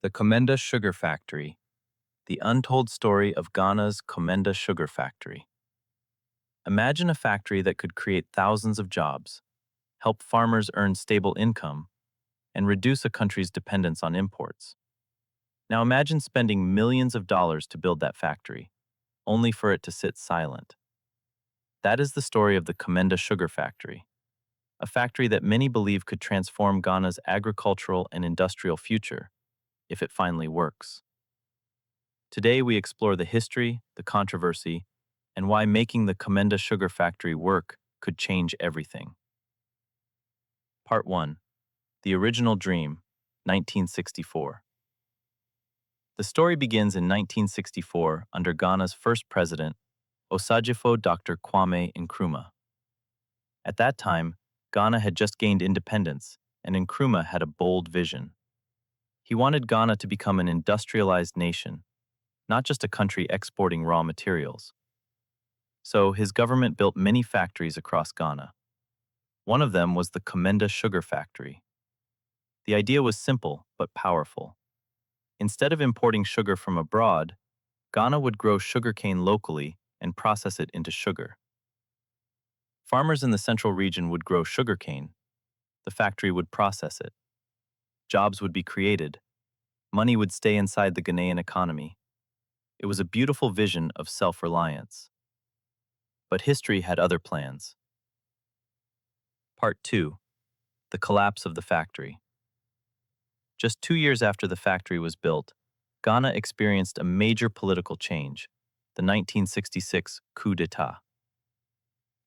The Komenda Sugar Factory, the untold story of Ghana's Komenda Sugar Factory. Imagine a factory that could create thousands of jobs, help farmers earn stable income, and reduce a country's dependence on imports. Now imagine spending millions of dollars to build that factory, only for it to sit silent. That is the story of the Komenda Sugar Factory, a factory that many believe could transform Ghana's agricultural and industrial future if it finally works. Today, we explore the history, the controversy, and why making the Komenda Sugar Factory work could change everything. Part 1. The Original Dream, 1964. The story begins in 1964 under Ghana's first president, Osajifo Dr. Kwame Nkrumah. At that time, Ghana had just gained independence, and Nkrumah had a bold vision. He wanted Ghana to become an industrialized nation, not just a country exporting raw materials. So his government built many factories across Ghana. One of them was the Komenda Sugar Factory. The idea was simple but powerful. Instead of importing sugar from abroad, Ghana would grow sugarcane locally and process it into sugar. Farmers in the central region would grow sugarcane. The factory would process it. Jobs would be created. Money would stay inside the Ghanaian economy. It was a beautiful vision of self-reliance. But history had other plans. Part 2. The Collapse of the Factory. Just 2 years after the factory was built, Ghana experienced a major political change, the 1966 coup d'etat.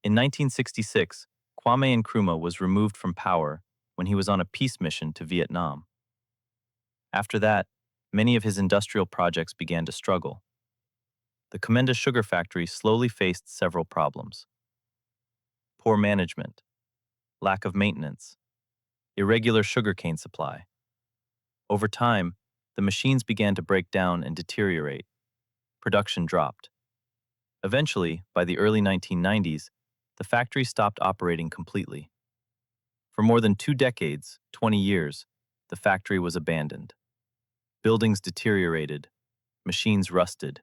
In 1966, Kwame Nkrumah was removed from power when he was on a peace mission to Vietnam. After that, many of his industrial projects began to struggle. The Komenda Sugar Factory slowly faced several problems: poor management, lack of maintenance, irregular sugarcane supply. Over time, the machines began to break down and deteriorate. Production dropped. Eventually, by the early 1990s, the factory stopped operating completely. For more than 2 decades, 20 years, the factory was abandoned. Buildings deteriorated, machines rusted,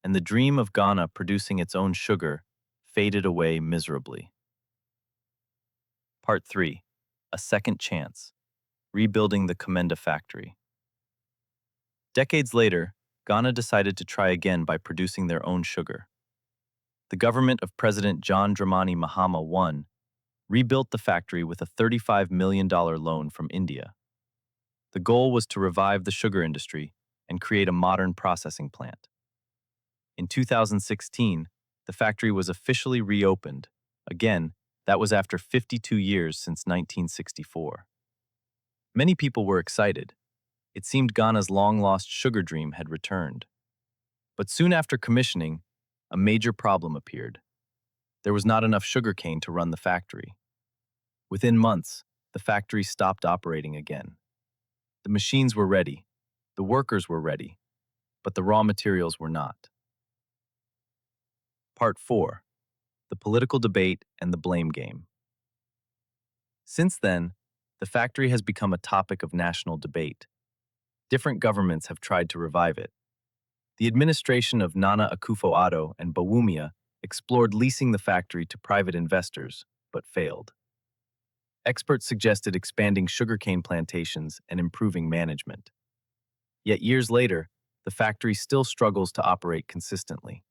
and the dream of Ghana producing its own sugar faded away miserably. Part 3. A Second Chance. Rebuilding the Komenda Factory. Decades later, Ghana decided to try again by producing their own sugar. The government of President John Dramani Mahama I rebuilt the factory with a $35 million loan from India. The goal was to revive the sugar industry and create a modern processing plant. In 2016, the factory was officially reopened. Again, that was after 52 years since 1964. Many people were excited. It seemed Ghana's long-lost sugar dream had returned. But soon after commissioning, a major problem appeared. There was not enough sugarcane to run the factory. Within months, the factory stopped operating again. The machines were ready, the workers were ready, but the raw materials were not. Part 4. The Political Debate and the Blame Game. Since then, the factory has become a topic of national debate. Different governments have tried to revive it. The administration of Nana Akufo-Addo and Bawumia explored leasing the factory to private investors, but failed. Experts suggested expanding sugarcane plantations and improving management. Yet years later, the factory still struggles to operate consistently.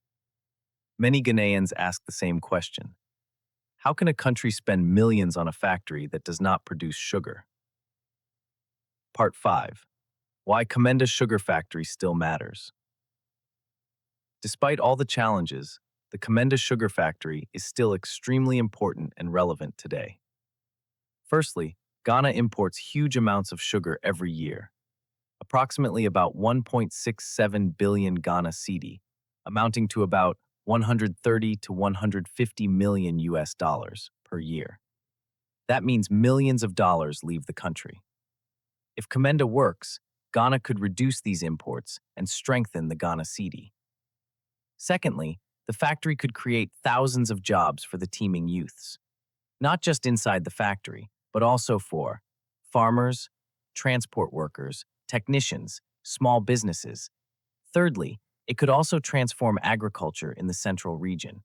Many Ghanaians ask the same question: how can a country spend millions on a factory that does not produce sugar? Part 5. Why Komenda Sugar Factory still matters. Despite all the challenges, the Komenda Sugar Factory is still extremely important and relevant today. Firstly, Ghana imports huge amounts of sugar every year, approximately about 1.67 billion Ghana cedi, amounting to about 130 to 150 million US dollars per year. That means millions of dollars leave the country. If Komenda works, Ghana could reduce these imports and strengthen the Ghana cedi. Secondly, the factory could create thousands of jobs for the teeming youths, not just inside the factory, but also for farmers, transport workers, technicians, small businesses. Thirdly, it could also transform agriculture in the central region.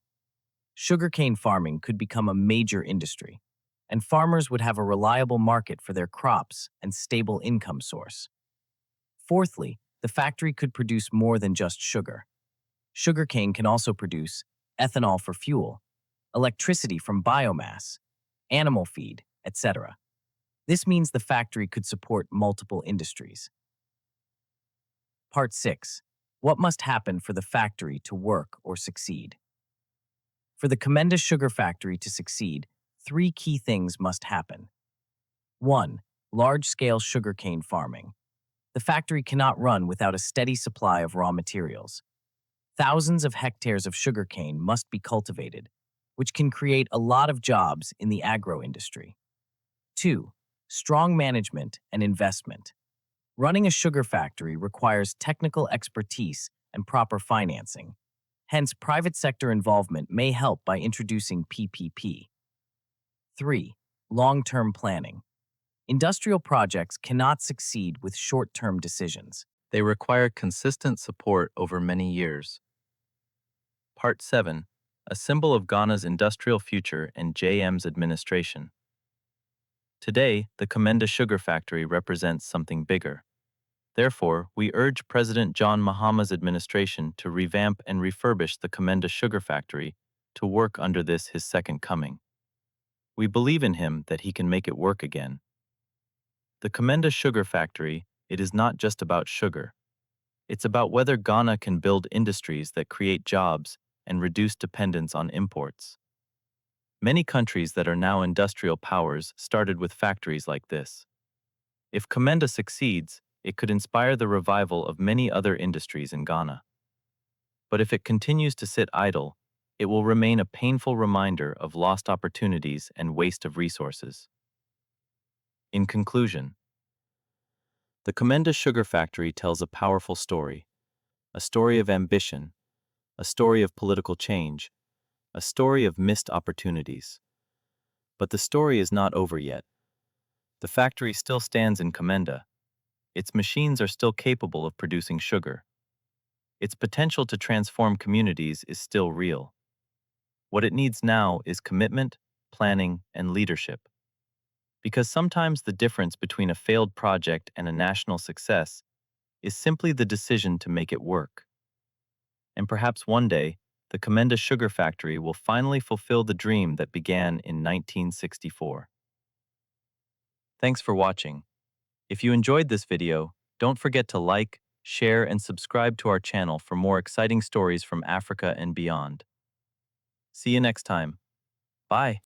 Sugarcane farming could become a major industry, and farmers would have a reliable market for their crops and stable income source. Fourthly, the factory could produce more than just sugar. Sugarcane can also produce ethanol for fuel, electricity from biomass, animal feed, etc. This means the factory could support multiple industries. Part 6. What must happen for the factory to work or succeed? For the Komenda Sugar Factory to succeed, three key things must happen. 1. Large-scale sugarcane farming. The factory cannot run without a steady supply of raw materials. Thousands of hectares of sugarcane must be cultivated, which can create a lot of jobs in the agro industry. 2. Strong management and investment. Running a sugar factory requires technical expertise and proper financing. Hence, private sector involvement may help by introducing PPP. 3. Long-term planning. Industrial projects cannot succeed with short-term decisions. They require consistent support over many years. Part 7. A symbol of Ghana's industrial future and JM's administration. Today, the Komenda Sugar Factory represents something bigger. Therefore, we urge President John Mahama's administration to revamp and refurbish the Komenda Sugar Factory to work under this his second coming. We believe in him that he can make it work again. The Komenda Sugar Factory, it is not just about sugar. It's about whether Ghana can build industries that create jobs and reduce dependence on imports. Many countries that are now industrial powers started with factories like this. If Komenda succeeds, it could inspire the revival of many other industries in Ghana. But if it continues to sit idle, it will remain a painful reminder of lost opportunities and waste of resources. In conclusion, the Komenda Sugar Factory tells a powerful story, a story of ambition, a story of political change, a story of missed opportunities. But the story is not over yet. The factory still stands in Komenda. Its machines are still capable of producing sugar. Its potential to transform communities is still real. What it needs now is commitment, planning, and leadership. Because sometimes the difference between a failed project and a national success is simply the decision to make it work. And perhaps one day, the Komenda Sugar Factory will finally fulfill the dream that began in 1964. Thanks for watching. If you enjoyed this video, don't forget to like, share, and subscribe to our channel for more exciting stories from Africa and beyond. See you next time. Bye.